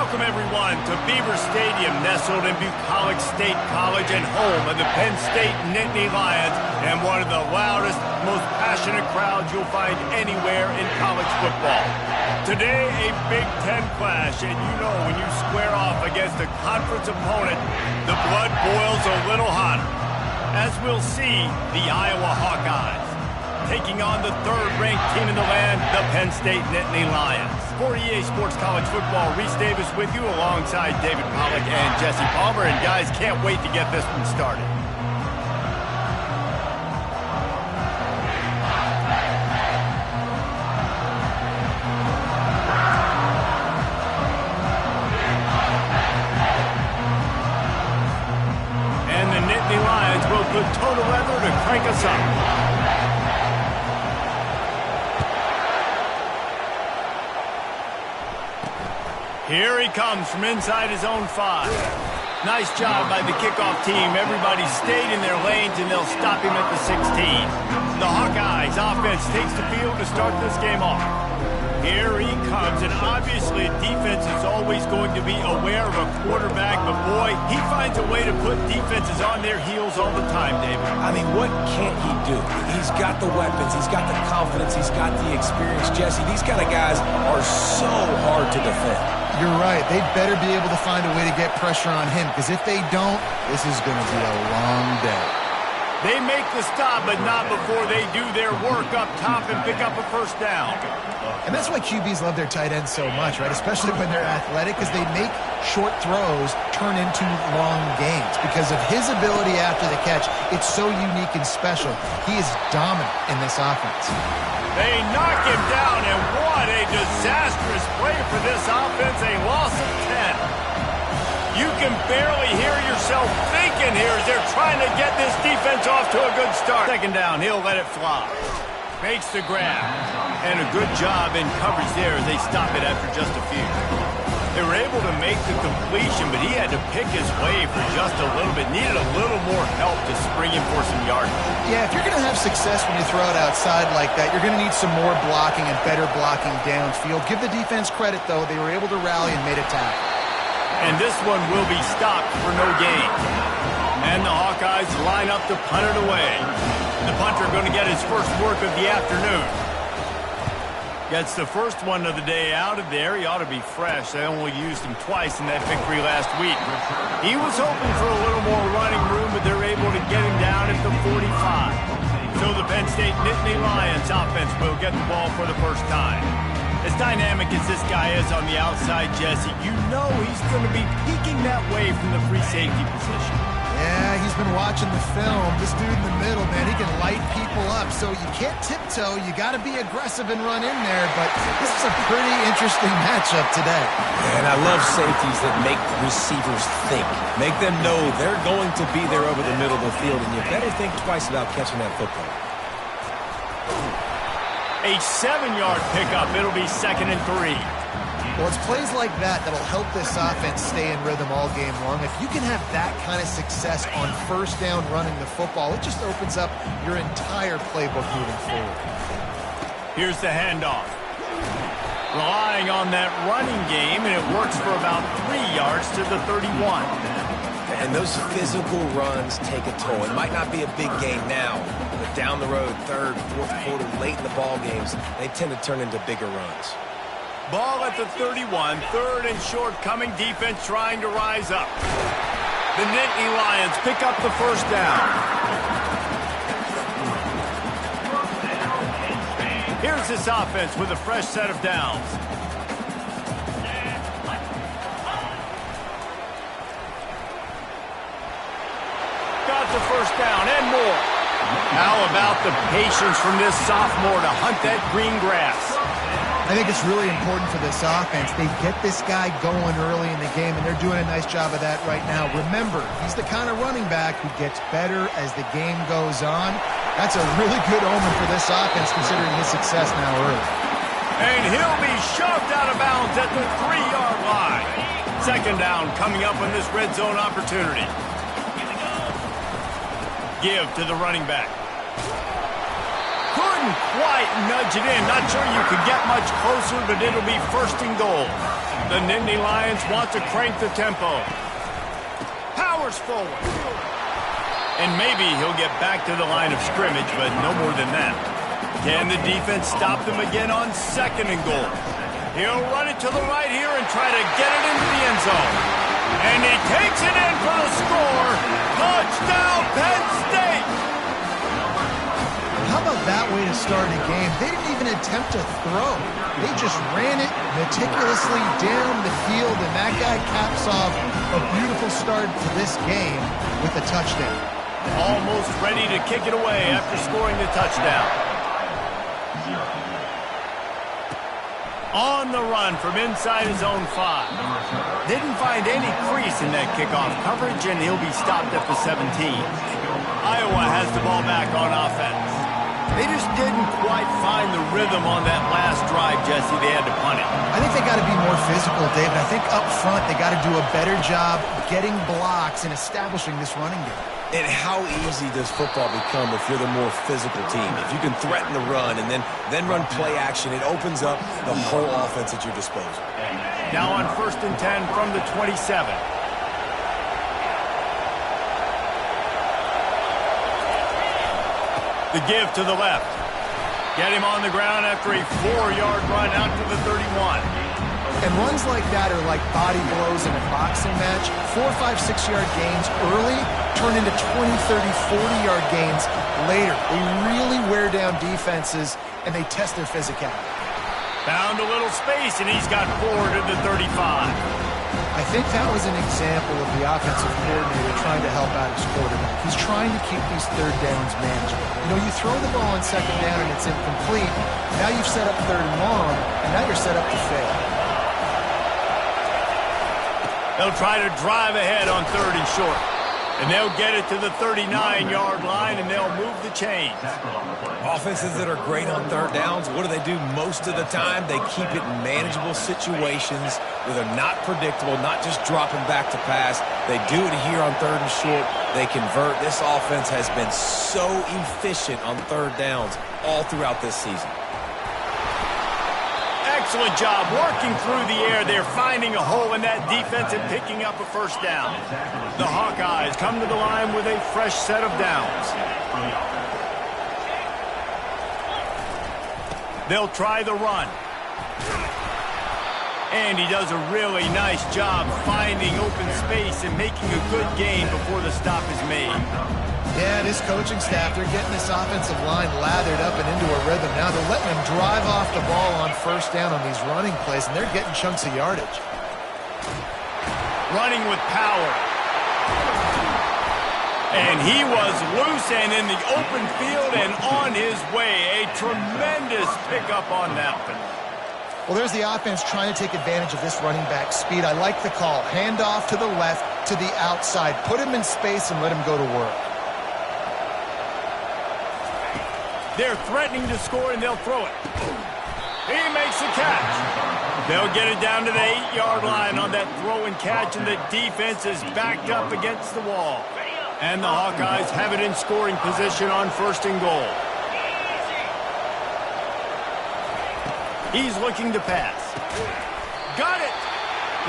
Welcome, everyone, to Beaver Stadium, nestled in Bucolic State College and home of the Penn State Nittany Lions, and one of the loudest, most passionate crowds you'll find anywhere in college football. Today, a Big Ten clash, and you know when you square off against a conference opponent, the blood boils a little hotter. As we'll see, the Iowa Hawkeyes taking on the third-ranked team in the land, the Penn State Nittany Lions. For EA Sports College Football, Reese Davis with you alongside David Pollack and Jesse Palmer. And guys, can't wait to get this one started. And the Nittany Lions will put total weather to crank us up. Here he comes from inside his own 5. Nice job by the kickoff team. Everybody stayed in their lanes, and they'll stop him at the 16. The Hawkeyes offense takes the field to start this game off. Here he comes, and obviously defense is always going to be aware of a quarterback, but boy, he finds a way to put defenses on their heels all the time, David. I mean, what can't he do? He's got the weapons, he's got the confidence, he's got the experience. Jesse, these kind of guys are so hard to defend. You're right. They'd better be able to find a way to get pressure on him, because if they don't, this is going to be a long day. They make the stop, but not before they do their work up top and pick up a first down. And that's why QBs love their tight ends so much, right? Especially when they're athletic, because they make short throws turn into long gains. Because of his ability after the catch, it's so unique and special. He is dominant in this offense. They knock him down, and what a disastrous play for this offense, a loss of 10. You can barely hear yourself thinking here as they're trying to get this defense off to a good start. Second down, he'll let it fly. Makes the grab, and a good job in coverage there as they stop it after just a few. They were able to make the completion, but he had to pick his way for just a little bit. Needed a little more help to spring him for some yardage. Yeah, if you're going to have success when you throw it outside like that, you're going to need some more blocking and better blocking downfield. Give the defense credit, though. They were able to rally and made a tackle. And this one will be stopped for no gain. And the Hawkeyes line up to punt it away. The punter going to get his first work of the afternoon. Gets the first one of the day out of there. He ought to be fresh. They only used him twice in that victory last week. He was hoping for a little more running room, but they're able to get him down at the 45. So the Penn State Nittany Lions offense will get the ball for the first time. As dynamic as this guy is on the outside, Jesse, you know he's going to be peeking that way from the free safety position. Yeah, he's been watching the film. This dude in the middle, man, he can light people up. So you can't tiptoe. You got to be aggressive and run in there. But this is a pretty interesting matchup today. And I love safeties that make receivers think. Make them know they're going to be there over the middle of the field, and you better think twice about catching that football. A 7-yard pickup. It'll be 2nd and 3. Well, it's plays like that that'll help this offense stay in rhythm all game long. If you can have that kind of success on first down running the football, it just opens up your entire playbook moving forward. Here's the handoff. Relying on that running game, and it works for about 3 yards to the 31. And those physical runs take a toll. It might not be a big game now, but down the road, third, fourth quarter, late in the ball games, they tend to turn into bigger runs. Ball at the 31, 3rd and short, coming defense trying to rise up. The Nittany Lions pick up the first down. Here's this offense with a fresh set of downs. Got the first down and more. How about the patience from this sophomore to hunt that green grass? I think it's really important for this offense. They get this guy going early in the game, and they're doing a nice job of that right now. Remember, he's the kind of running back who gets better as the game goes on. That's a really good omen for this offense, considering his success now early. And he'll be shoved out of bounds at the 3-yard line. 2nd down coming up on this red zone opportunity. Give to the running back. Couldn't quite nudge it in. Not sure you could get much closer, but it'll be 1st and goal. The Nittany Lions want to crank the tempo. Powers forward. And maybe he'll get back to the line of scrimmage, but no more than that. Can the defense stop them again on 2nd and goal? He'll run it to the right here and try to get it into the end zone. And he takes it in for the score. Touchdown, Penn State! How about that way to start a game? They didn't even attempt to throw. They just ran it meticulously down the field, and that guy caps off a beautiful start to this game with a touchdown. Almost ready to kick it away after scoring the touchdown. On the run from inside his own 5. Didn't find any crease in that kickoff coverage, and he'll be stopped at the 17. Iowa has the ball back on offense. They just didn't quite find the rhythm on that last drive, Jesse. They had to punt it. I think they got to be more physical, David. I think up front they got to do a better job getting blocks and establishing this running game. And how easy does football become if you're the more physical team? If you can threaten the run and then run play action, it opens up the whole offense at your disposal. Now on 1st and 10 from the 27. The give to the left. Get him on the ground after a 4-yard run out to the 31. And runs like that are like body blows in a boxing match. 4, 5, 6-yard gains early turn into 20, 30, 40-yard gains later. They really wear down defenses, and they test their physicality. Found a little space, and he's got 4 to the 35. I think that was an example of the offensive coordinator trying to help out his quarterback. He's trying to keep these 3rd downs manageable. You know, you throw the ball on 2nd down and it's incomplete. Now you've set up 3rd and long, and now you're set up to fail. They'll try to drive ahead on 3rd and short. And they'll get it to the 39-yard line, and they'll move the chains. Offenses that are great on 3rd downs, what do? Most of the time, they keep it in manageable situations where they're not predictable, not just dropping back to pass. They do it here on 3rd and short. They convert. This offense has been so efficient on 3rd downs all throughout this season. Excellent job working through the air. They're finding a hole in that defense and picking up a 1st down. The Hawkeyes come to the line with a fresh set of downs. They'll try the run. And he does a really nice job finding open space and making a good gain before the stop is made. Yeah, this coaching staff, they're getting this offensive line lathered up and into a rhythm. Now they're letting them drive off the ball on 1st down on these running plays, and they're getting chunks of yardage. Running with power. And he was loose and in the open field and on his way. A tremendous pickup on that one. Well, there's the offense trying to take advantage of this running back speed. I like the call. Hand off to the left, to the outside. Put him in space and let him go to work. They're threatening to score, and they'll throw it. He makes the catch. They'll get it down to the 8-yard line on that throw and catch, and the defense is backed up against the wall. And the Hawkeyes have it in scoring position on 1st and goal. He's looking to pass. Got it.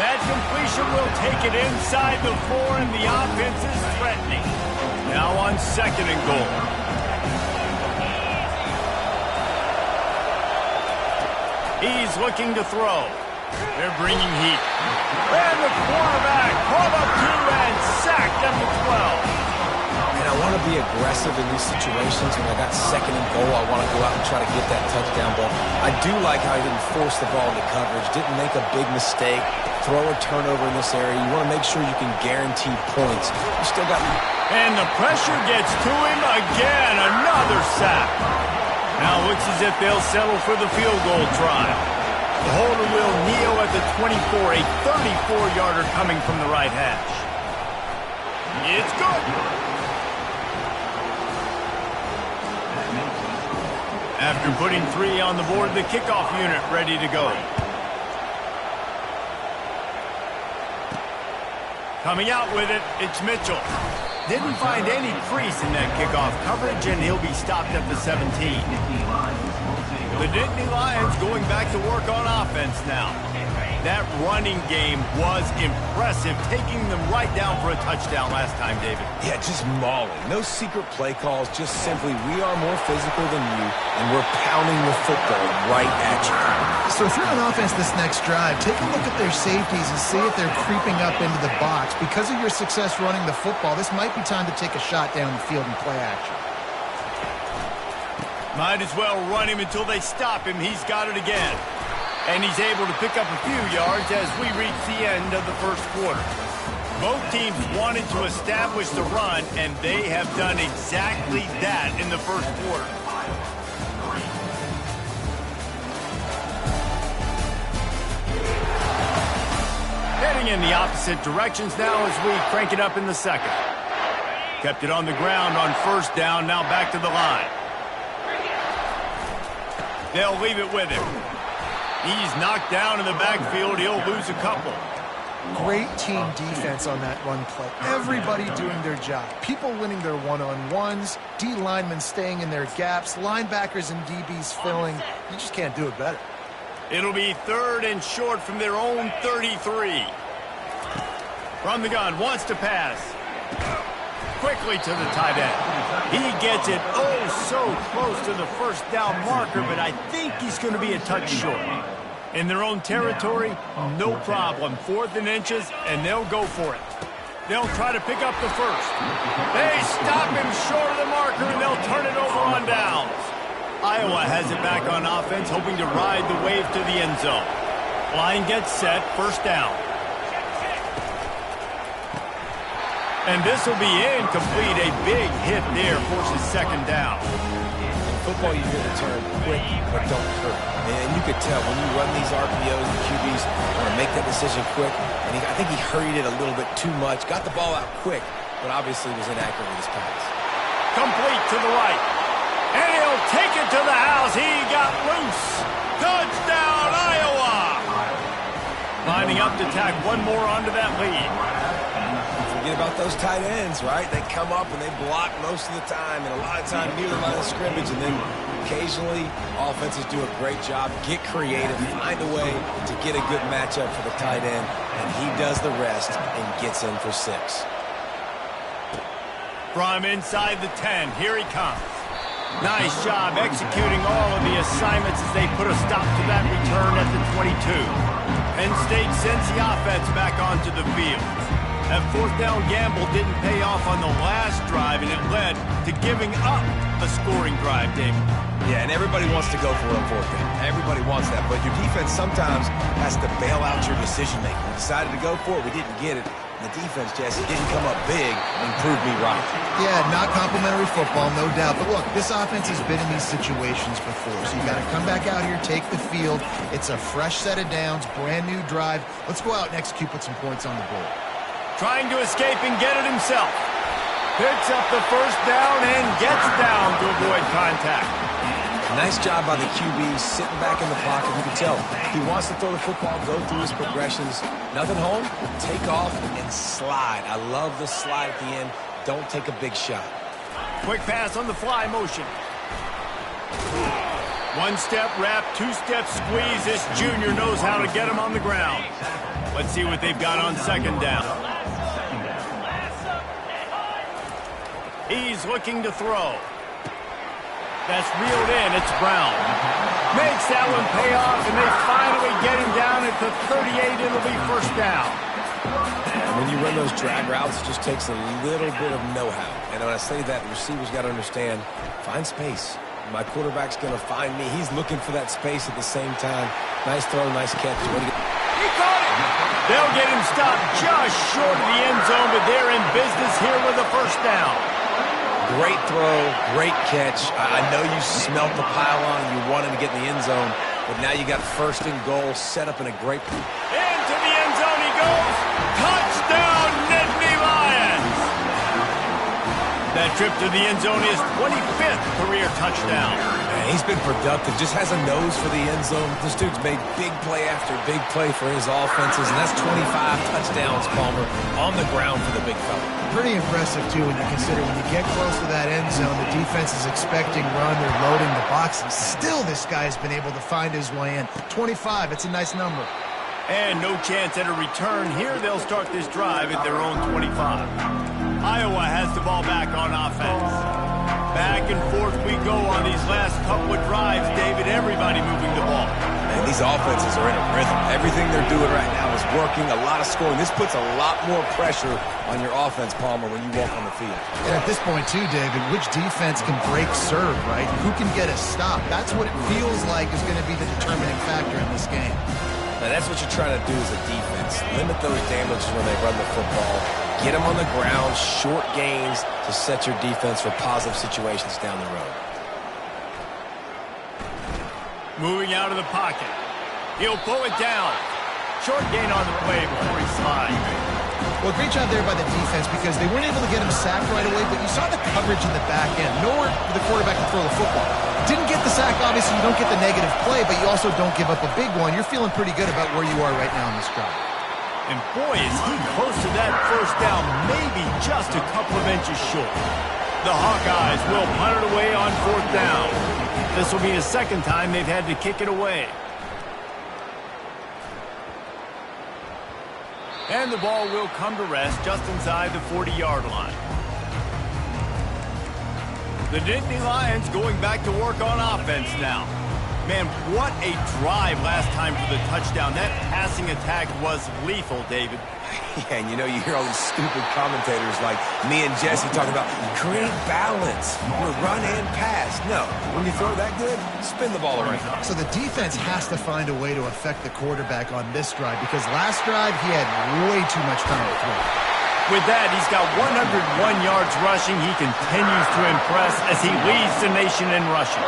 That completion will take it inside the 4, and the offense is threatening. Now on 2nd and goal. He's looking to throw. They're bringing heat. And the quarterback pulled up 2 and sacked at the 12. And I want to be aggressive in these situations. When I got 2nd and goal, I want to go out and try to get that touchdown ball. I do like how he didn't force the ball into coverage, didn't make a big mistake, throw a turnover in this area. You want to make sure you can guarantee points. You still got... And the pressure gets to him again. Another sack. Now it looks as if they'll settle for the field goal try. The holder will kneel at the 24, a 34-yarder coming from the right hash. It's good. After putting 3 on the board, the kickoff unit ready to go. Coming out with it, it's Mitchell. Didn't find any crease in that kickoff coverage, and he'll be stopped at the 17. The Nittany Lions going back to work on offense now. That running game was impressive, taking them right down for a touchdown last time, David. Yeah, just mauling. No secret play calls, just simply we are more physical than you, and we're pounding the football right at you. So if you're on offense this next drive, take a look at their safeties and see if they're creeping up into the box. Because of your success running the football, this might be time to take a shot down the field and play action. Might as well run him until they stop him. He's got it again. And he's able to pick up a few yards as we reach the end of the first quarter. Both teams wanted to establish the run, and they have done exactly that in the first quarter. Heading in the opposite directions now as we crank it up in the second. Kept it on the ground on first down, now back to the line. They'll leave it with him. He's knocked down in the backfield. He'll lose a couple. Great team defense on that run play. Everybody doing their job. People winning their one-on-ones, D linemen staying in their gaps, linebackers and DBs filling. You just can't do it better. It'll be 3rd and short from their own 33. From the gun, wants to pass. Quickly to the tight end. He gets it so close to the first down marker, but I think he's going to be a touch short. In their own territory, no problem. 4th and inches, and they'll go for it. They'll try to pick up the first. They stop him short of the marker, and they'll turn it over on downs. Iowa has it back on offense, hoping to ride the wave to the end zone. Line gets set, first down. And this will be incomplete. A big hit there forces second down. In football, you hear the term quick, but don't hurt. And you could tell when you run these RPOs, the QBs want to make that decision quick. And I think he hurried it a little bit too much. Got the ball out quick, but obviously was inaccurate with his pass. Complete to the right. And he'll take it to the house. He got loose. Touchdown, Iowa! Lining up to tack one more onto that lead. Forget about those tight ends, right? They come up and they block most of the time, and a lot of time near the line of scrimmage, and then occasionally offenses do a great job, get creative, find a way to get a good matchup for the tight end, and he does the rest and gets in for 6. From inside the 10, here he comes. Nice job executing all of the assignments as they put a stop to that return at the 22. Penn State sends the offense back onto the field. That 4th down gamble didn't pay off on the last drive, and it led to giving up a scoring drive, David. Yeah, and everybody wants to go for it on 4th down. Everybody wants that, but your defense sometimes has to bail out your decision-making. We decided to go for it. We didn't get it. The defense, Jesse, didn't come up big and prove me right. Yeah, not complimentary football, no doubt. But look, this offense has been in these situations before, so you got to come back out here, take the field. It's a fresh set of downs, brand new drive. Let's go out and execute, put some points on the board. Trying to escape and get it himself. Picks up the first down and gets down to avoid contact. Nice job by the QB, sitting back in the pocket. You can tell he wants to throw the football, go through his progressions. Nothing home, take off, and slide. I love the slide at the end. Don't take a big shot. Quick pass on the fly motion. 1-step wrap, 2-step squeeze. This junior knows how to get him on the ground. Let's see what they've got on second down. He's looking to throw. That's reeled in. It's Brown. Makes that one pay off, and they finally get him down at the 38. It'll be first down. And when you run those drag routes, it just takes a little bit of know-how. And when I say that, the receiver's got to understand, find space. My quarterback's going to find me. He's looking for that space at the same time. Nice throw, nice catch. He caught it. They'll get him stopped just short of the end zone, but they're in business here with a first down. Great throw, great catch. I know you smelt the pylon and you wanted to get in the end zone, but now you got first and goal set up in a great... Into the end zone he goes. Touchdown, Nittany Lions. That trip to the end zone is 25th career touchdown. Man, he's been productive, just has a nose for the end zone. This dude's made big play after big play for his offenses, and that's 25 touchdowns, Palmer, on the ground for the big fella. Pretty impressive, too, when you consider when you get close to that end zone, the defense is expecting run, they're loading the box, and still this guy has been able to find his way in. 25, it's a nice number. And no chance at a return here. They'll start this drive at their own 25. Iowa has the ball back on offense. Back and forth we go on these last couple of drives, David. Everybody moving the ball. And these offenses are in a rhythm. Everything they're doing right now is working. A lot of scoring. This puts a lot more pressure on your offense, Palmer, when you walk on the field. And at this point, too, David, which defense can break serve, right? Who can get a stop? That's what it feels like is going to be the determining factor in this game. Now, that's what you're trying to do as a defense. Limit those damages when they run the football. Get them on the ground, short gains to set your defense for positive situations down the road. Moving out of the pocket. He'll pull it down. Short gain on the play before he slides. Well, great job there by the defense because they weren't able to get him sacked right away, but you saw the coverage in the back end. Nowhere for the quarterback to throw the football. Didn't get the sack, obviously you don't get the negative play, but you also don't give up a big one. You're feeling pretty good about where you are right now in this drive. And boy, is he close to that first down, maybe just a couple of inches short. The Hawkeyes will punt it away on 4th down. This will be the second time they've had to kick it away. And the ball will come to rest just inside the 40-yard line. The Nittany Lions going back to work on offense now. Man, what a drive last time for the touchdown. That passing attack was lethal, David. Yeah, and you know, you hear all these stupid commentators like me and Jesse talking about create balance, run and pass. No, when you throw that good, spin the ball around. So the defense has to find a way to affect the quarterback on this drive because last drive he had way too much time to throw. With that, he's got 101 yards rushing. He continues to impress as he leads the nation in rushing.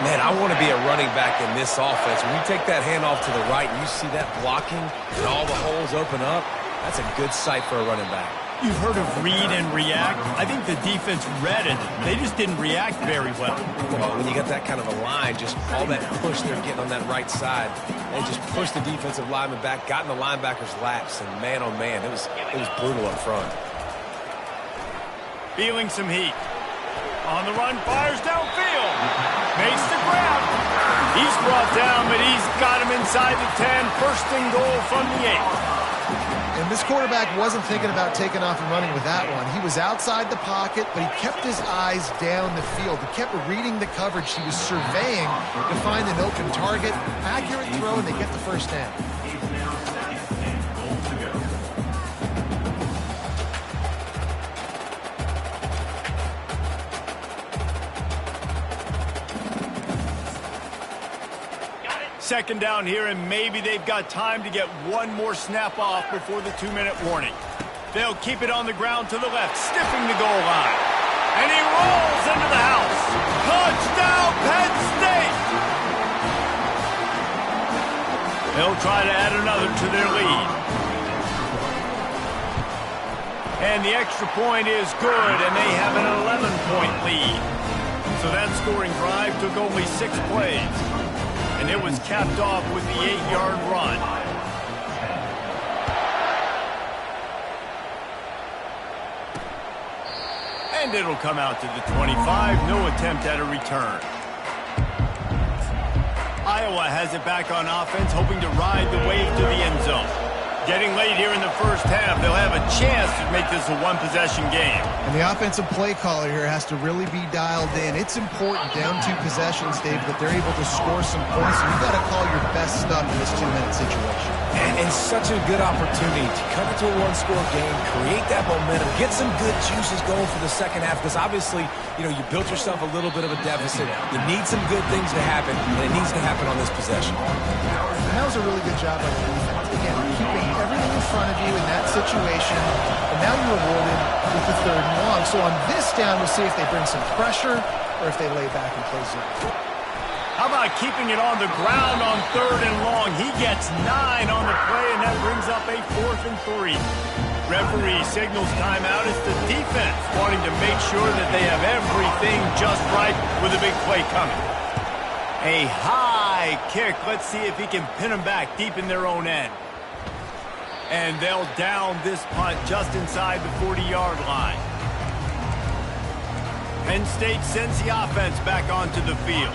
Man, I want to be a running back in this offense. When you take that handoff to the right and you see that blocking and all the holes open up, that's a good sight for a running back. You've heard of read and react. I think the defense read it. They just didn't react very well. Well, when you got that kind of a line, just all that push they're getting on that right side, they just pushed the defensive lineman back, got in the linebacker's laps, and man, oh man, it was brutal up front. Feeling some heat. On the run, fires downfield. Makes the grab. He's brought down, but he's got him inside the 10. First and goal from the 8. And this quarterback wasn't thinking about taking off and running with that one. He was outside the pocket, but he kept his eyes down the field. He kept reading the coverage. He was surveying to find an open target. Accurate throw, and they get the first down. Second down here, and maybe they've got time to get one more snap off before the 2-minute warning. They'll keep it on the ground to the left, stiffing the goal line. And he rolls into the house. Touchdown, Penn State! They'll try to add another to their lead. And the extra point is good, and they have an 11-point lead. So that scoring drive took only 6 plays. And it was capped off with the 8-yard run. And it'll come out to the 25. No attempt at a return. Iowa has it back on offense, hoping to ride the wave to the end zone. Getting late here in the first half, they'll have a chance to make this a one-possession game. And the offensive play caller here has to really be dialed in. It's important down 2 possessions, Dave, that they're able to score some points. So you've got to call your best stuff in this 2-minute situation. And such a good opportunity to come into a one-score game, create that momentum, get some good juices going for the second half. Because obviously, you know, you built yourself a little bit of a deficit. You need some good things to happen, and it needs to happen on this possession. And that was a really good job by the defense. Again, keeping everything in front of you in that situation, and now you're rewarded with the 3rd and long. So on this down, we'll see if they bring some pressure or if they lay back and play zone. How about keeping it on the ground on 3rd and long? He gets 9 on the play, and that brings up a 4th and 3. Referee signals timeout. It's the defense wanting to make sure that they have everything just right with a big play coming. A high kick. Let's see if he can pin them back deep in their own end. And they'll down this punt just inside the 40-yard line. Penn State sends the offense back onto the field.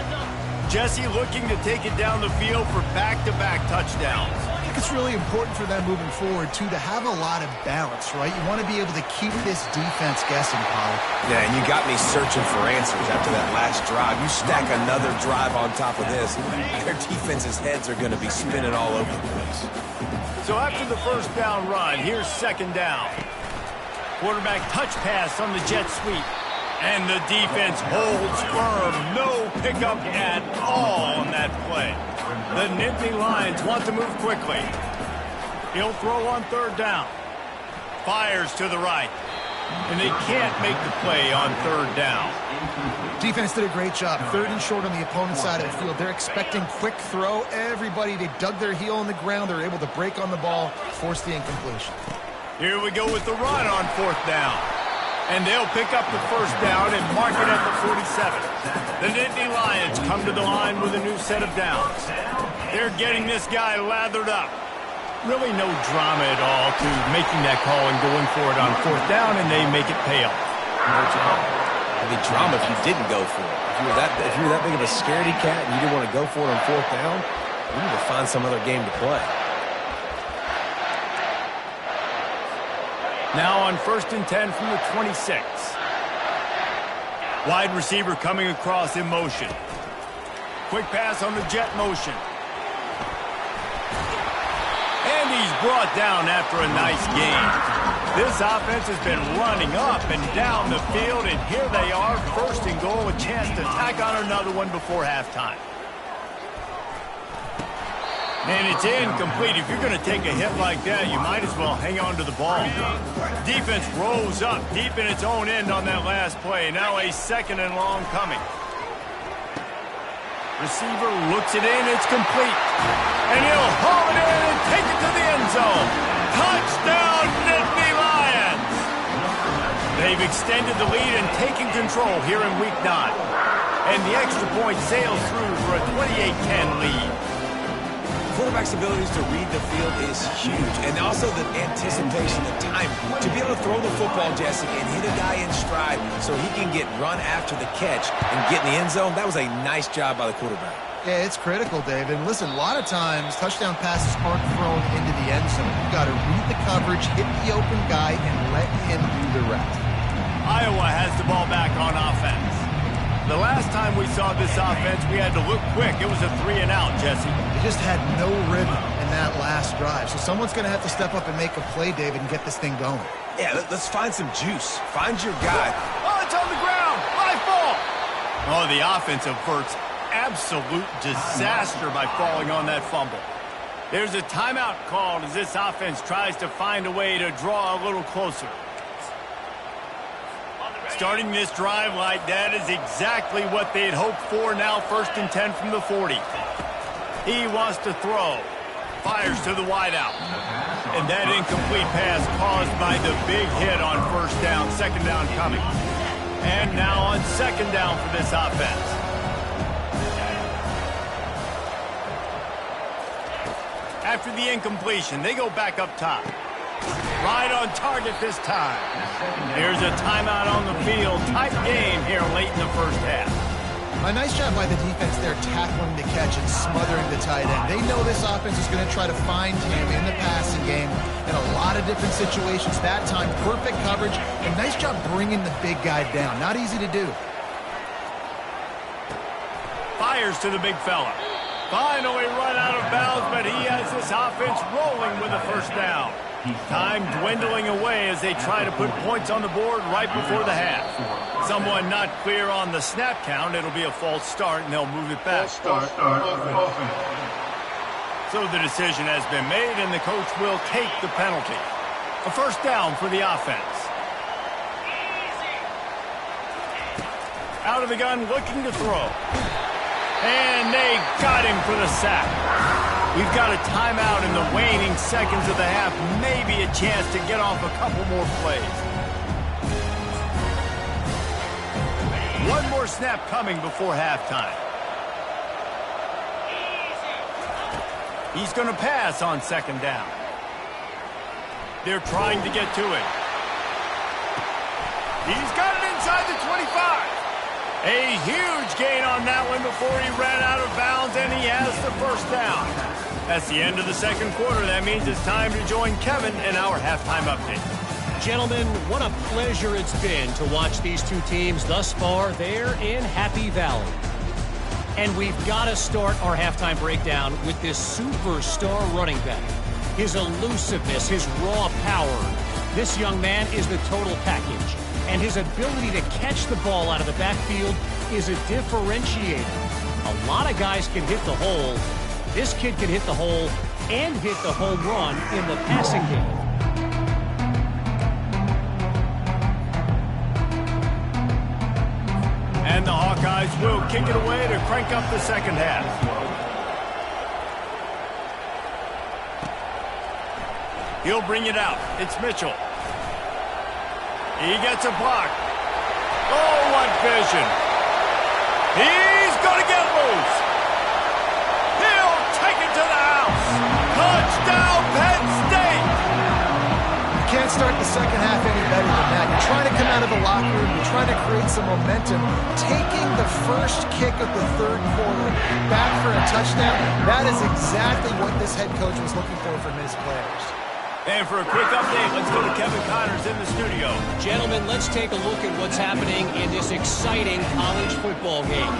Jesse looking to take it down the field for back-to-back touchdowns. I think it's really important for them moving forward, too, to have a lot of balance, right? You want to be able to keep this defense guessing, Paul. Yeah, and you got me searching for answers after that last drive. You stack another drive on top of this, their defense's heads are going to be spinning all over the place. So after the first down run, here's second down. Quarterback touch pass on the jet sweep. And the defense holds firm. No pickup at all on that play. The Nittany Lions want to move quickly. He'll throw on third down. Fires to the right. And they can't make the play on third down. Defense did a great job. Third and short on the opponent's side of the field. They're expecting quick throw. Everybody, they dug their heel in the ground. They're able to break on the ball, force the incompletion. Here we go with the run on fourth down. And they'll pick up the first down and mark it at the 47. The Nittany Lions come to the line with a new set of downs. They're getting this guy lathered up. Really no drama at all to making that call and going for it on fourth down, and they make it pay off. No drama. It'd be drama if you didn't go for it. If you were that big of a scaredy cat and you didn't want to go for it on fourth down, you need to find some other game to play. Now on 1st and 10 from the 26. Wide receiver coming across in motion. Quick pass on the jet motion. And he's brought down after a nice gain. This offense has been running up and down the field, and here they are, 1st and goal, a chance to tack on another one before halftime. And it's incomplete. If you're going to take a hit like that, you might as well hang on to the ball. Defense rolls up deep in its own end on that last play. Now a 2nd and long coming. Receiver looks it in. It's complete. And he'll haul it in and take it to the end zone. Touchdown, Nittany Lions! They've extended the lead and taken control here in Week 9. And the extra point sails through for a 28-10 lead. Quarterback's abilities to read the field is huge, and also the anticipation, the time to be able to throw the football, Jesse, and hit a guy in stride so he can get run after the catch and get in the end zone. That was a nice job by the quarterback. Yeah, it's critical, Dave. And listen, a lot of times touchdown passes aren't thrown into the end zone. You've got to read the coverage, hit the open guy, and let him do the rest. Iowa has the ball back on offense. The last time we saw this offense, we had to look quick. It was a 3-and-out, Jesse. They just had no rhythm in that last drive. So someone's going to have to step up and make a play, David, and get this thing going. Yeah, let's find some juice. Find your guy. Oh, it's on the ground. High ball. Oh, the offense averts absolute disaster by falling on that fumble. There's a timeout called as this offense tries to find a way to draw a little closer. Starting this drive like that is exactly what they had hoped for. Now 1st and 10 from the 40. He wants to throw. Fires to the wideout. And that incomplete pass caused by the big hit on 1st down. 2nd down coming. And now on 2nd down for this offense. After the incompletion, they go back up top. Right on target this time. Here's a timeout on the field. Tight game here late in the first half. A nice job by the defense there tackling the catch and smothering the tight end. They know this offense is going to try to find him in the passing game in a lot of different situations. That time, perfect coverage, and nice job bringing the big guy down. Not easy to do. Fires to the big fella. Finally run out of bounds, but he has this offense rolling with a 1st down. Time dwindling away as they try to put points on the board right before the half. Someone not clear on the snap count. It'll be a false start, and they'll move it back. So the decision has been made, and the coach will take the penalty. A 1st down for the offense. Out of the gun, looking to throw. And they got him for the sack. We've got a timeout in the waning seconds of the half. Maybe a chance to get off a couple more plays. One more snap coming before halftime. He's going to pass on 2nd down. They're trying to get to it. He's got it inside the 25. A huge gain on that one before he ran out of bounds, and he has the first down. That's the end of the second quarter. That means it's time to join Kevin in our halftime update. Gentlemen, what a pleasure it's been to watch these two teams thus far there in Happy Valley. And we've got to start our halftime breakdown with this superstar running back. His elusiveness, his raw power. This young man is the total package. And his ability to catch the ball out of the backfield is a differentiator. A lot of guys can hit the hole. This kid can hit the hole and hit the home run in the passing game. And the Hawkeyes will kick it away to crank up the second half. He'll bring it out. It's Mitchell. He gets a block. Oh, what vision. He's going to get loose. He'll take it to the house. Touchdown, Penn State. You can't start the second half any better than that. You're trying to come out of the locker room. You're trying to create some momentum. Taking the first kick of the third quarter back for a touchdown, that is exactly what this head coach was looking for from his players. And for a quick update, let's go to Kevin Connors in the studio. Gentlemen, let's take a look at what's happening in this exciting college football game.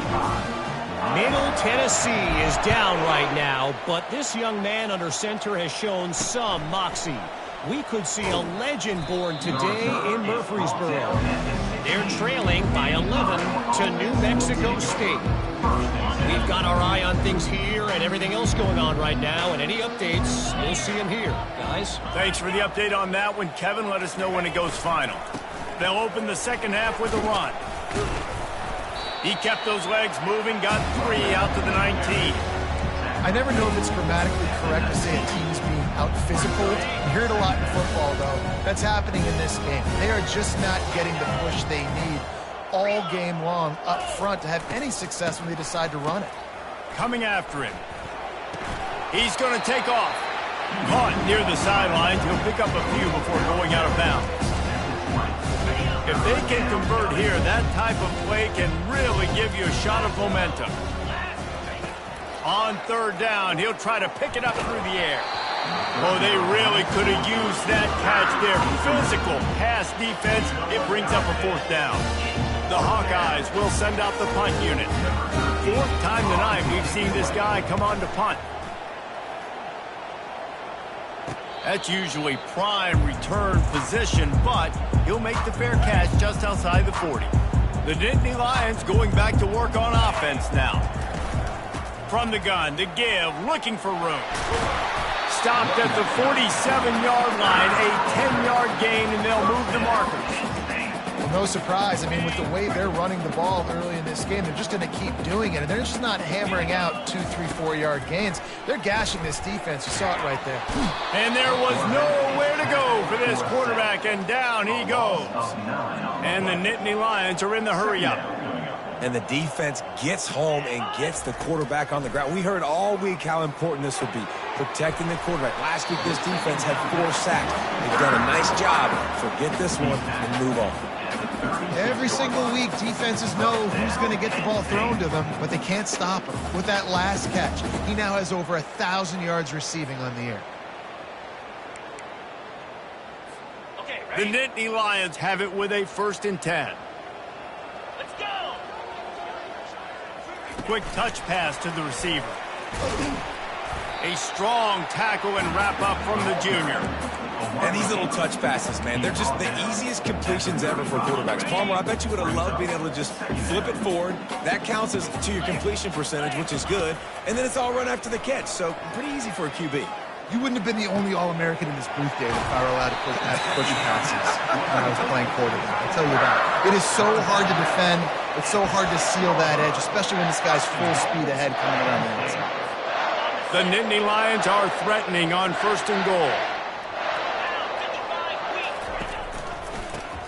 Middle Tennessee is down right now, but this young man under center has shown some moxie. We could see a legend born today in Murfreesboro. They're trailing by 11 to New Mexico State. We've got our eye on things here and everything else going on right now, and any updates, we'll see them here. Guys? Thanks for the update on that one, Kevin. Let us know when it goes final. They'll open the second half with a run. He kept those legs moving, got 3 out to the 19. I never know if it's grammatically correct to say a team is being out-physical. You hear it a lot in football, though. That's happening in this game. They are just not getting the push they need all game long up front to have any success when they decide to run it. Coming after him. He's going to take off. Caught near the sidelines. He'll pick up a few before going out of bounds. If they can convert here, that type of play can really give you a shot of momentum. On third down, he'll try to pick it up through the air. Oh, they really could have used that catch there. Physical pass defense. It brings up a fourth down. The Hawkeyes will send out the punt unit. Fourth time tonight we've seen this guy come on to punt. That's usually prime return position, but he'll make the fair catch just outside the 40. The Nittany Lions going back to work on offense now. From the gun to give, looking for room. Stopped at the 47-yard line, a 10-yard gain, and they'll move the markers. No surprise. I mean, with the way they're running the ball early in this game, they're just going to keep doing it. And they're just not hammering out 2, 3, 4-yard gains. They're gashing this defense. You saw it right there. And there was nowhere to go for this quarterback, and down he goes. And the Nittany Lions are in the hurry-up. And the defense gets home and gets the quarterback on the ground. We heard all week how important this would be, protecting the quarterback. Last week, this defense had 4 sacks. They've done a nice job. Forget this one and move on. Every single week, defenses know who's going to get the ball thrown to them, but they can't stop him. With that last catch, he now has over 1,000 yards receiving on the air. The Nittany Lions have it with a 1st and 10. Let's go! Quick touch pass to the receiver. A strong tackle and wrap up from the junior. And these little touch passes, man, they're just the easiest completions ever for quarterbacks. Palmer, I bet you would have loved being able to just flip it forward. That counts as to your completion percentage, which is good. And then it's all run after the catch, so pretty easy for a QB. You wouldn't have been the only All-American in this booth, David, if I were allowed to push passes when I was playing quarterback. I'll tell you that. It is so hard to defend. It's so hard to seal that edge, especially when this guy's full speed ahead coming around the inside. The Nittany Lions are threatening on 1st and goal.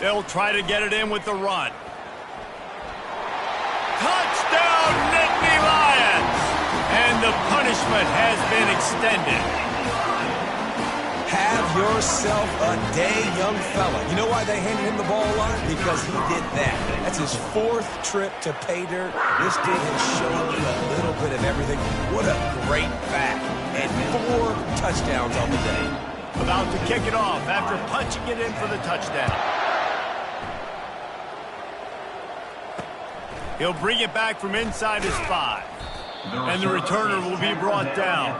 They'll try to get it in with the run. Touchdown, Nittany Lions! And the punishment has been extended. Have yourself a day, young fella. You know why they handed him the ball a lot? Because he did that. That's his 4th trip to pay dirt. This dude has shown you a little bit of everything. What a great back. And 4 touchdowns on the day. About to kick it off after punching it in for the touchdown. He'll bring it back from inside his 5. And the returner will be brought down.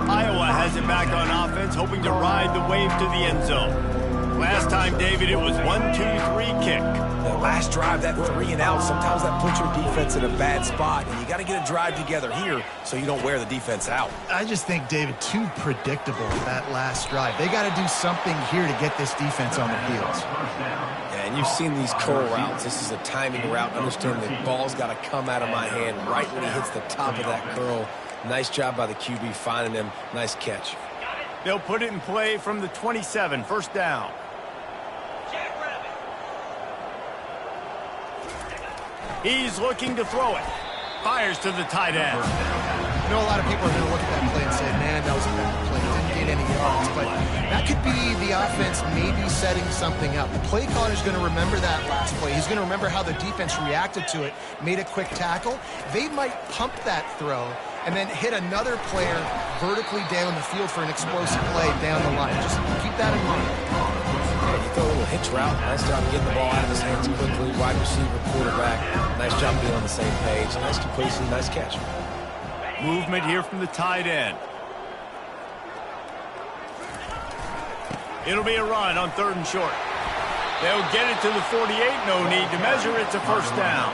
Iowa has it back on offense, hoping to ride the wave to the end zone. Last time, David, it was 1-2-3 kick. The last drive, that 3 and out, sometimes that puts your defense in a bad spot. And you got to get a drive together here so you don't wear the defense out. I just think, David, too predictable that last drive. They got to do something here to get this defense on the field. Yeah, and you've seen these curl routes. This is a timing route. Understand the ball's got to come out of my hand right when he hits the top of that curl. Nice job by the QB finding him. Nice catch. They'll put it in play from the 27, first down. He's looking to throw it. Fires to the tight end. You know, a lot of people are going to look at that play and say, man, that was a bad play. Didn't get any yards. But that could be the offense maybe setting something up. The play caller is going to remember that last play. He's going to remember how the defense reacted to it, made a quick tackle. They might pump that throw and then hit another player vertically down the field for an explosive play down the line. Just keep that in mind. You throw a little hitch route. Nice job getting the ball out of his hands quickly. Wide receiver, quarterback. Nice job being on the same page. Nice completion, nice catch. Movement here from the tight end. It'll be a run on 3rd and short. They'll get it to the 48. No need to measure. It's a first down.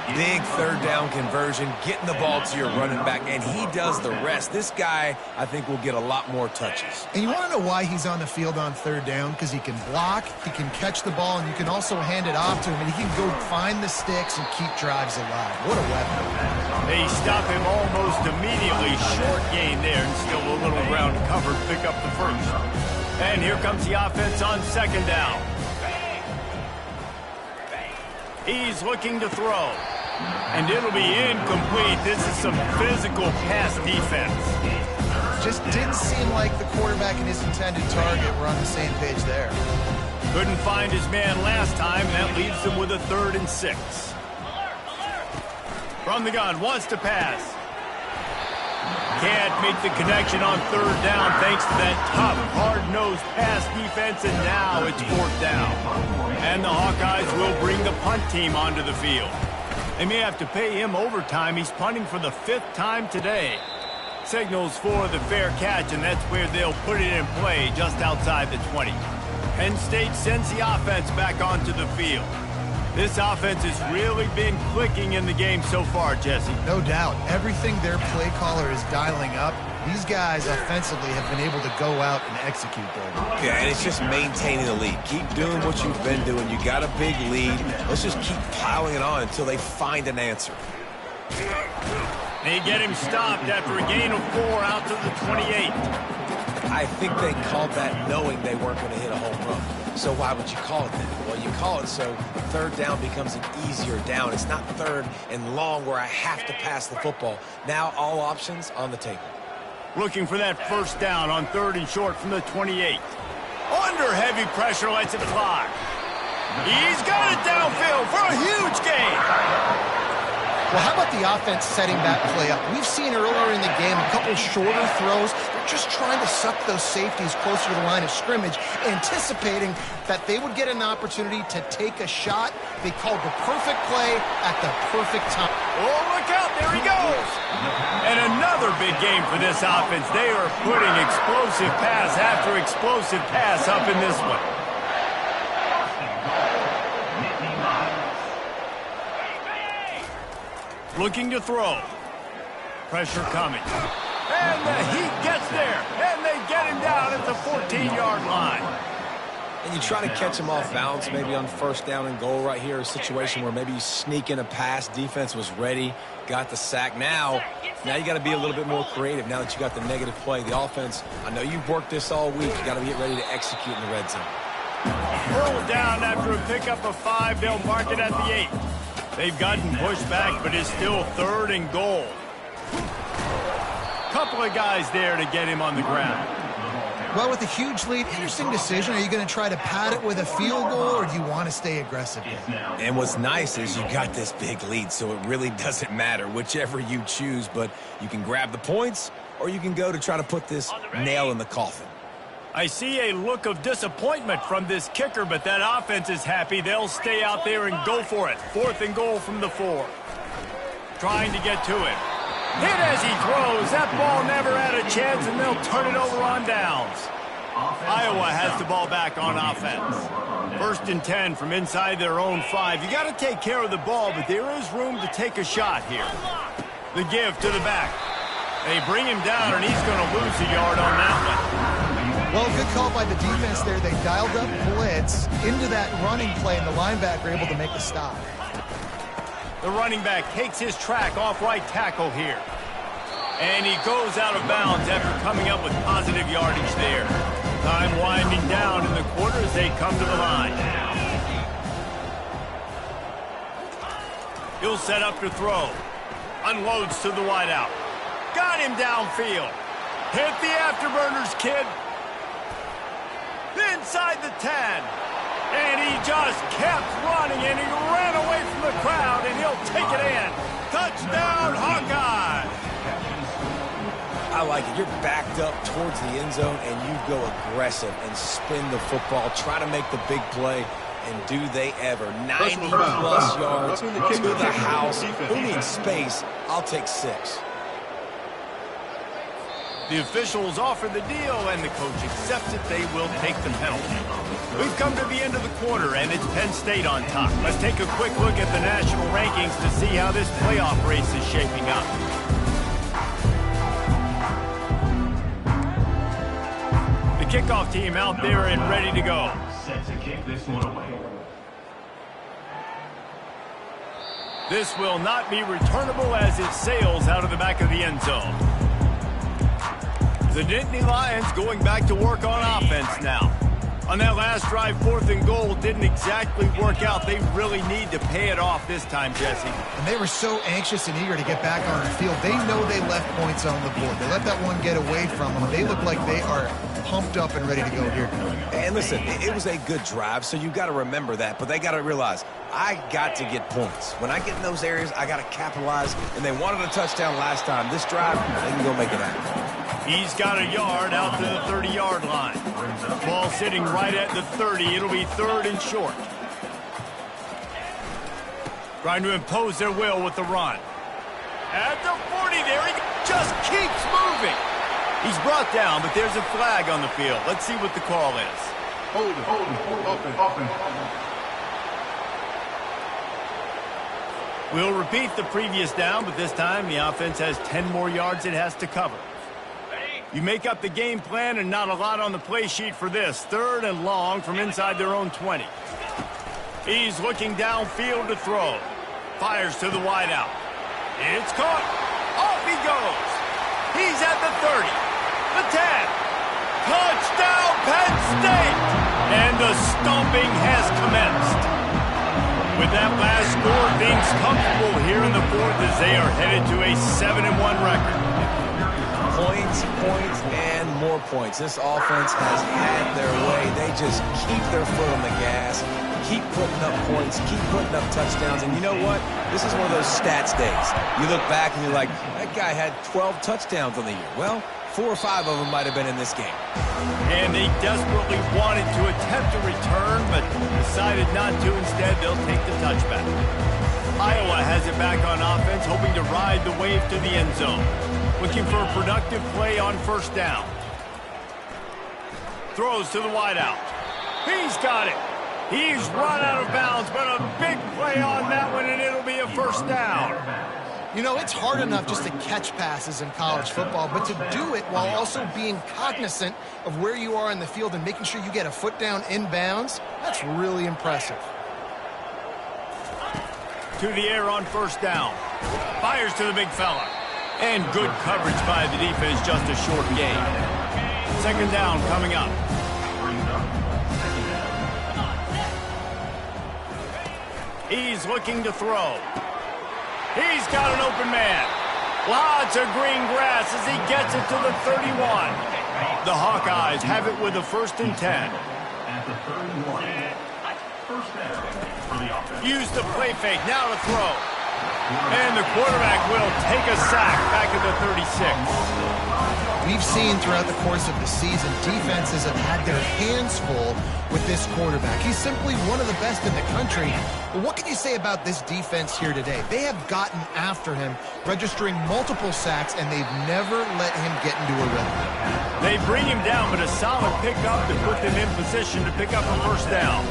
Big 3rd down conversion, getting the ball to your running back, and he does the rest. This guy, I think, will get a lot more touches. And you want to know why he's on the field on 3rd down? Because he can block, he can catch the ball, and you can also hand it off to him, and he can go find the sticks and keep drives alive. What a weapon. They stop him almost immediately. Short gain there, and still a little ground covered. Pick up the first. And here comes the offense on 2nd down. He's looking to throw. And it'll be incomplete. This is some physical pass defense. Just didn't seem like the quarterback and his intended target were on the same page there. Couldn't find his man last time, and that leaves them with a 3rd and 6. From the gun, wants to pass. Can't make the connection on 3rd down thanks to that tough, hard-nosed pass defense, and now it's 4th down. And the Hawkeyes will bring the punt team onto the field. They may have to pay him overtime. He's punting for the 5th time today. Signals for the fair catch, and that's where they'll put it in play just outside the 20. Penn State sends the offense back onto the field. This offense has really been clicking in the game so far, Jesse. No doubt. Everything their play caller is dialing up, these guys offensively have been able to go out and execute there. Yeah, and it's just maintaining the lead. Keep doing what you've been doing. You got a big lead. Let's just keep piling it on until they find an answer. They get him stopped after a gain of 4 out to the 28. I think they called that knowing they weren't going to hit a home run. So why would you call it that? Well, you call it so 3rd down becomes an easier down. It's not 3rd and long where I have to pass the football. Now all options on the table. Looking for that first down on 3rd and short from the 28. Under heavy pressure, lets it fly. He's got it downfield for a huge gain. Well, how about the offense setting that play up? We've seen earlier in the game a couple shorter throws. They're just trying to suck those safeties closer to the line of scrimmage, anticipating that they would get an opportunity to take a shot. They called the perfect play at the perfect time. Oh, look out, there he goes. And another big game for this offense. They are putting explosive pass after explosive pass up in this one. Looking to throw. Pressure coming. And the Heat gets there. And they get him down at the 14-yard line. And you try to catch him off balance, maybe on 1st down and goal right here, a situation where maybe you sneak in a pass. Defense was ready, got the sack. Now you got to be a little bit more creative now that you got the negative play. The offense, I know you've worked this all week. You got to get ready to execute in the red zone. Pulled down after a pickup of 5. They'll mark it at the 8. They've gotten pushed back, but it's still 3rd and goal. Couple of guys there to get him on the ground. Well, with a huge lead, interesting decision. Are you going to try to pad it with a field goal, or do you want to stay aggressive? And what's nice is you got this big lead, so it really doesn't matter whichever you choose, but you can grab the points or you can go to try to put this nail in the coffin. I see a look of disappointment from this kicker, but that offense is happy. They'll stay out there and go for it. 4th and goal from the 4. Trying to get to it. Hit as he throws. That ball never had a chance, and they'll turn it over on downs. Iowa has the ball back on offense. 1st and 10 from inside their own 5. You got to take care of the ball, but there is room to take a shot here. The give to the back. They bring him down, and he's going to lose a yard on that one. Well, good call by the defense there. They dialed up blitz into that running play, and the linebacker able to make the stop. The running back takes his track off right tackle here. And he goes out of bounds after coming up with positive yardage there. Time winding down in the quarter as they come to the line. He'll set up to throw. Unloads to the wideout. Got him downfield. Hit the afterburners, kid. Inside the 10. And he just kept running, and he ran away from the crowd, and he'll take it in. Touchdown, Hawkeye! I like it. You're backed up towards the end zone, and you go aggressive and spin the football, try to make the big play, and do they ever. 90-plus yards to the house. Who needs space? I'll take 6. The officials offer the deal, and the coach accepts it. They will take the penalty. We've come to the end of the quarter, and it's Penn State on top. Let's take a quick look at the national rankings to see how this playoff race is shaping up. The kickoff team out there and ready to go. Set to kick this one away. This will not be returnable as it sails out of the back of the end zone. The Nittany Lions going back to work on offense now. On that last drive, 4th and goal didn't exactly work out. They really need to pay it off this time, Jesse. And they were so anxious and eager to get back on the field. They know they left points on the board. They let that one get away from them. They look like they are pumped up and ready to go here. And listen, it was a good drive, so you got to remember that. But they got to realize, I got to get points. When I get in those areas, I got to capitalize. And they wanted a touchdown last time. This drive, they can go make it happen. He's got a yard out to the 30-yard line. Ball sitting right at the 30. It'll be 3rd and short. Trying to impose their will with the run. At the 40 there, he just keeps moving. He's brought down, but there's a flag on the field. Let's see what the call is. Hold, open. We'll repeat the previous down, but this time the offense has 10 more yards it has to cover. You make up the game plan and not a lot on the play sheet for this. 3rd and long from inside their own 20. He's looking downfield to throw. Fires to the wideout. It's caught. Off he goes. He's at the 30. The 10. Touchdown, Penn State! And the stomping has commenced. With that last score, things comfortable here in the 4th as they are headed to a 7-1 record. Points, and more points. This offense has had their way. They just keep their foot on the gas, keep putting up points, keep putting up touchdowns. And you know what? This is one of those stats days. You look back and you're like, that guy had 12 touchdowns on the year. Well, 4 or 5 of them might have been in this game. And they desperately wanted to attempt a return, but decided not to. Instead, they'll take the touchback. Iowa has it back on offense, hoping to ride the wave to the end zone. Looking for a productive play on 1st down. Throws to the wideout. He's got it. He's run out of bounds, but a big play on that one, and it'll be a 1st down. You know, it's hard enough just to catch passes in college football, but to do it while also being cognizant of where you are in the field and making sure you get a foot down in bounds, that's really impressive. To the air on 1st down. Fires to the big fella. And good coverage by the defense, just a short gain. 2nd down coming up. He's looking to throw. He's got an open man. Lots of green grass as he gets it to the 31. The Hawkeyes have it with a 1st and 10. At the 31. First down for the offense. Use the play fake, now to throw. And the quarterback will take a sack back at the 36. We've seen throughout the course of the season, defenses have had their hands full with this quarterback. He's simply one of the best in the country. But what can you say about this defense here today? They have gotten after him, registering multiple sacks, and they've never let him get into a rhythm. They bring him down, but a solid pickup to put them in position to pick up a 1st down.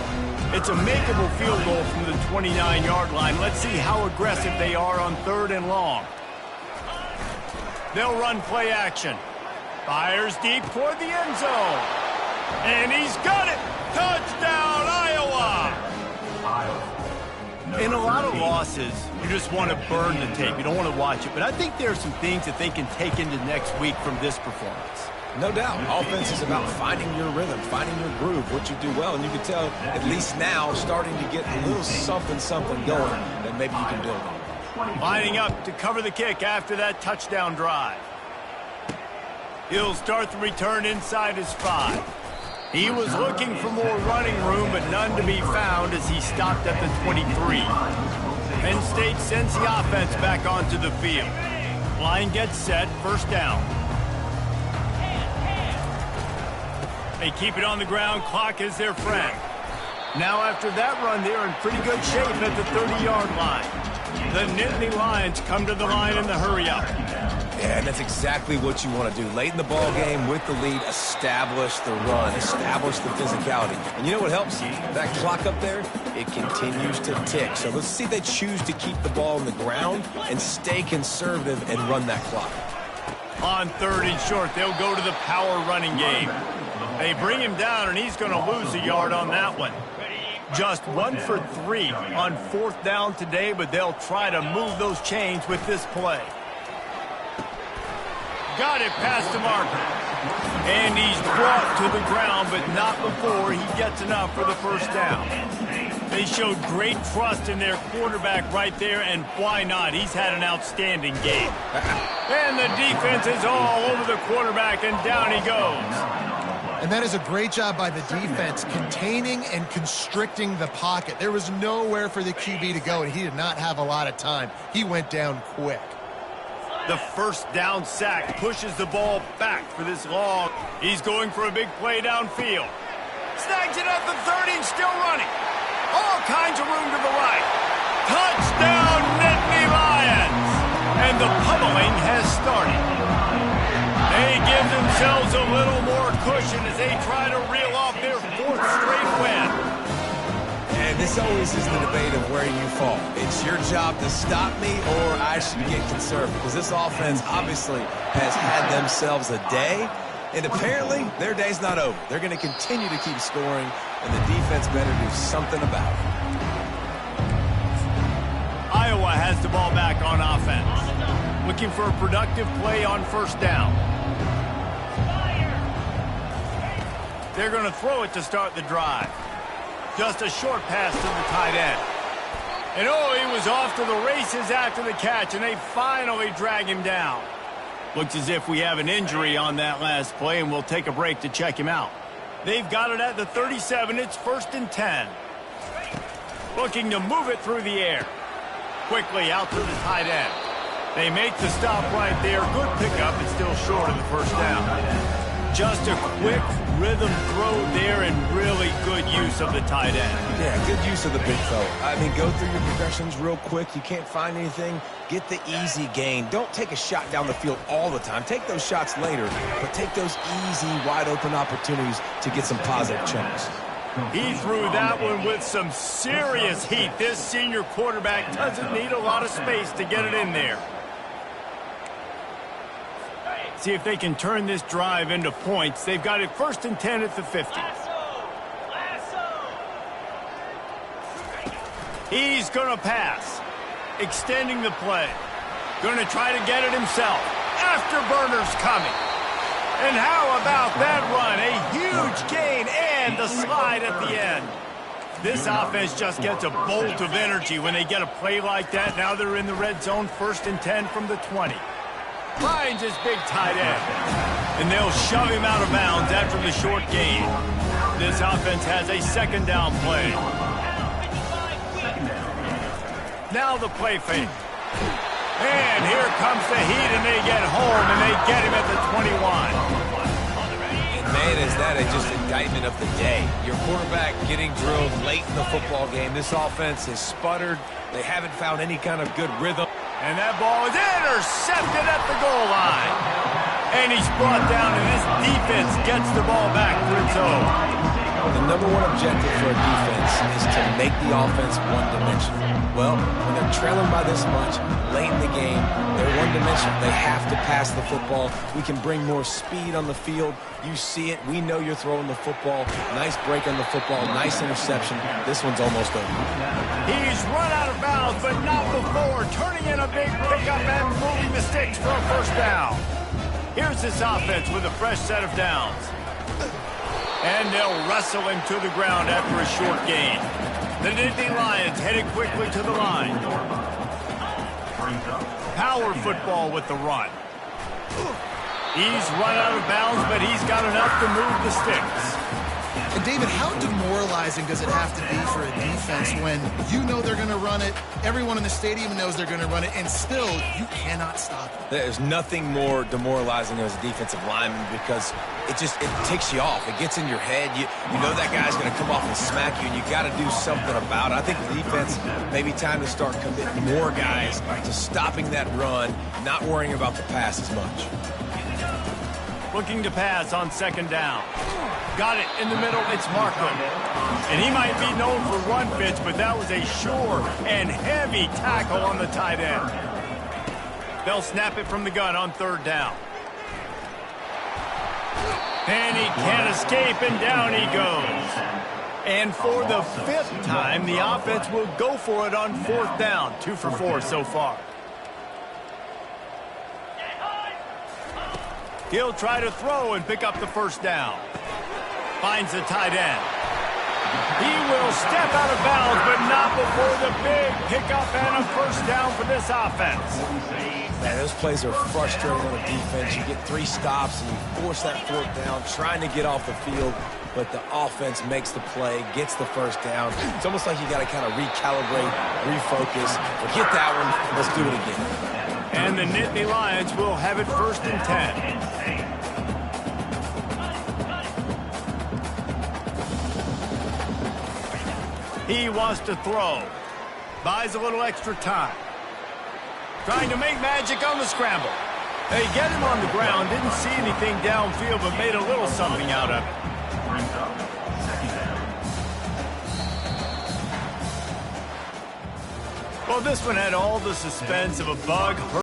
It's a makeable field goal from the 29-yard line. Let's see how aggressive they are on 3rd and long. They'll run play action. Fires deep toward the end zone. And he's got it! Touchdown, Iowa! In a lot of losses, you just want to burn the tape. You don't want to watch it. But I think there are some things that they can take into next week from this performance. No doubt. Offense is about finding your rhythm, finding your groove, what you do well. And you can tell, at least now, starting to get a little something going that maybe you can build on. Lining up to cover the kick after that touchdown drive. He'll start the return inside his 5. He was looking for more running room, but none to be found as he stopped at the 23. Penn State sends the offense back onto the field. Line gets set, 1st down. They keep it on the ground, clock is their friend. Now after that run, they're in pretty good shape at the 30-yard line. The Nittany Lions come to the line in the hurry-up. Yeah, and that's exactly what you want to do. Late in the ball game with the lead, establish the run, establish the physicality. And you know what helps? That clock up there, it continues to tick. So let's see if they choose to keep the ball on the ground and stay conservative and run that clock. On 3rd and short, they'll go to the power running game. They bring him down, and he's going to lose a yard on that one. Just 1 for 3 on 4th down today, but they'll try to move those chains with this play. Got it past the marker. And he's brought to the ground, but not before he gets enough for the 1st down. They showed great trust in their quarterback right there, and why not? He's had an outstanding game. And the defense is all over the quarterback, and down he goes. And that is a great job by the defense, containing and constricting the pocket. There was nowhere for the QB to go, and he did not have a lot of time. He went down quick. The 1st down sack pushes the ball back for this long. He's going for a big play downfield. Snags it at the 30 and still running. All kinds of room to the right. Touchdown, Nittany Lions! And the pummeling has started. They give themselves a little more cushion as they try to reel off their 4th straight win. And this always is the debate of where you fall. It's your job to stop me, or I should get conservative. Because this offense obviously has had themselves a day, and apparently their day's not over. They're going to continue to keep scoring, and the defense better do something about it. Iowa has the ball back on offense. Looking for a productive play on 1st down. They're going to throw it to start the drive. Just a short pass to the tight end. And oh, he was off to the races after the catch, and they finally drag him down. Looks as if we have an injury on that last play, and we'll take a break to check him out. They've got it at the 37. It's 1st and 10. Looking to move it through the air. Quickly out to the tight end. They make the stop right there. Good pickup. It's still short of the 1st down. Just a quick rhythm throw there and really good use of the tight end. Yeah, good use of the big fella. I mean, go through your progressions real quick. You can't find anything. Get the easy gain. Don't take a shot down the field all the time. Take those shots later, but take those easy, wide-open opportunities to get some positive chunks. He threw that one with some serious heat. This senior quarterback doesn't need a lot of space to get it in there. See if they can turn this drive into points. They've got it 1st and 10 at the 50. He's going to pass. Extending the play. Going to try to get it himself. Afterburners coming. And how about that run? A huge gain and the slide at the end. This offense just gets a bolt of energy when they get a play like that. Now they're in the red zone, 1st and 10 from the 20. Finds his big tight end. And they'll shove him out of bounds after the short gain. This offense has a second down play. Now the play fake. And here comes the heat, and they get home, and they get him at the 21. Man, is that just indictment of the day. Your quarterback getting drilled late in the football game. This offense has sputtered. They haven't found any kind of good rhythm. And that ball is intercepted at the goal line. And he's brought down, and this defense gets the ball back for its own. The number one objective for a defense is to make the offense one-dimensional. Well, when they're trailing by this much late in the game, they're one-dimensional. They have to pass the football. We can bring more speed on the field. You see it. We know you're throwing the football. Nice break on the football. Nice interception. This one's almost over. He's run out of bounds, but not before turning in a big pickup and moving the sticks for a first down. Here's this offense with a fresh set of downs. And they'll wrestle him to the ground after a short gain. The Nittany Lions headed quickly to the line. Power football with the run. He's run out of bounds, but he's got enough to move the sticks. And David, how demoralizing does it have to be for a defense when you know they're going to run it, everyone in the stadium knows they're going to run it, and still you cannot stop it? There's nothing more demoralizing as a defensive lineman because it ticks you off. It gets in your head. You know that guy's going to come off and smack you, and you got to do something about it. I think the defense, maybe time to start committing more guys to stopping that run, not worrying about the pass as much. Looking to pass on second down. Got it in the middle. It's Markham. And he might be known for run fits, but that was a sure and heavy tackle on the tight end. They'll snap it from the gun on third down. And he can't escape, and down he goes. And for the fifth time, the offense will go for it on fourth down. 2 for 4 so far. He'll try to throw and pick up the first down. Finds the tight end. He will step out of bounds, but not before the big pickup and a first down for this offense. Man, those plays are frustrating on the defense. You get 3 stops and you force that fourth down, trying to get off the field, but the offense makes the play, gets the first down. It's almost like you got to kind of recalibrate, refocus. Forget that one. Let's do it again. And the Nittany Lions will have it 1st and 10. He wants to throw. Buys a little extra time. Trying to make magic on the scramble. They get him on the ground. Didn't see anything downfield, but made a little something out of it. Well, this one had all the suspense of a bug.